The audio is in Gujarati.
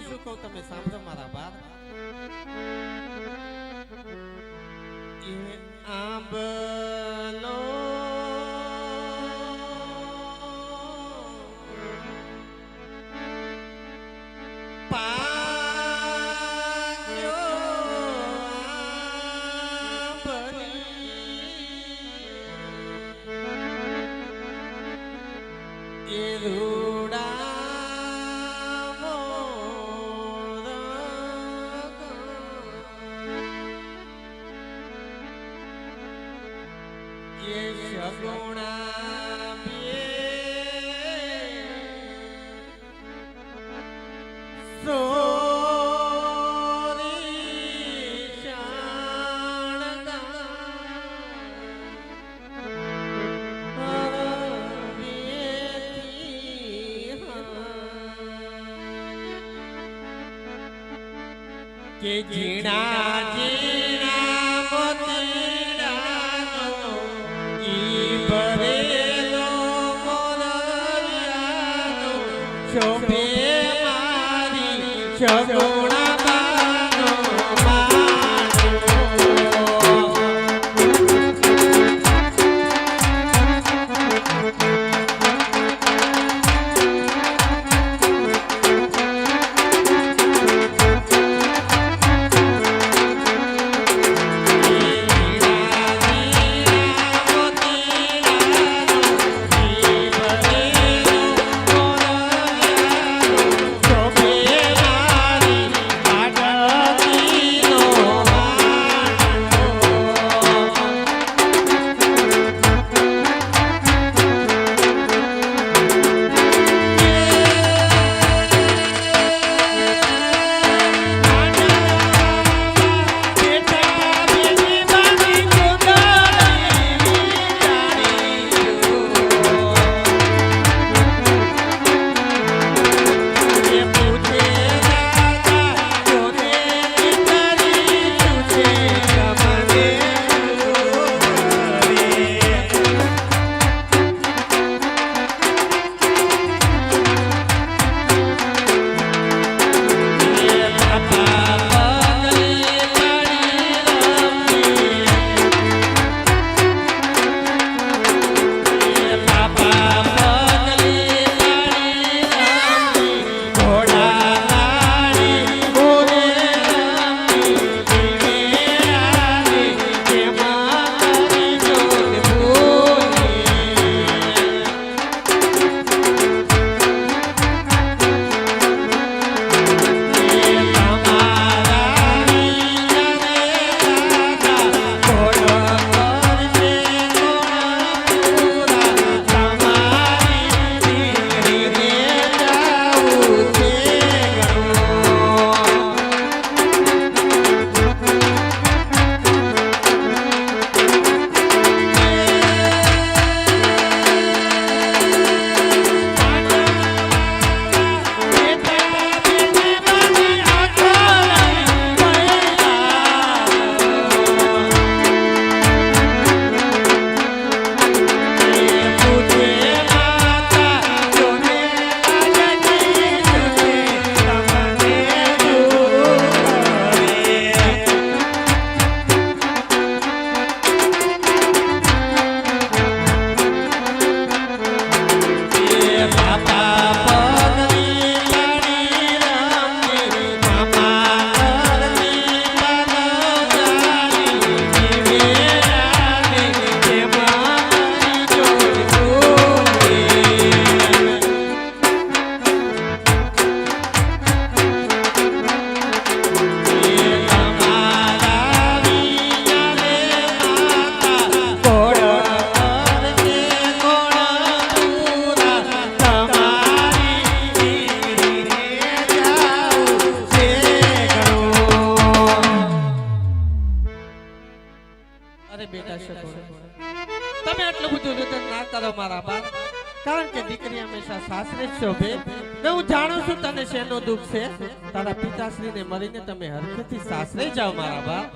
હું શું કહું તમે સાંભળો મારા બાર એ આંબલો કે જીણા જીણા મોતીડાનો ઈ ભરેલો મોરયાનો શોભે મારી સગુણા તમે આટલું બધું રુદન ના કરો મારા બાપ, કારણ કે દીકરી હંમેશા સાસરે જ શોભે ને હું જાણું છું તને શેનો દુઃખ છે. તારા પિતાશ્રીને મરીને તમે હરખેથી સાસરે જાઓ મારા બાપ.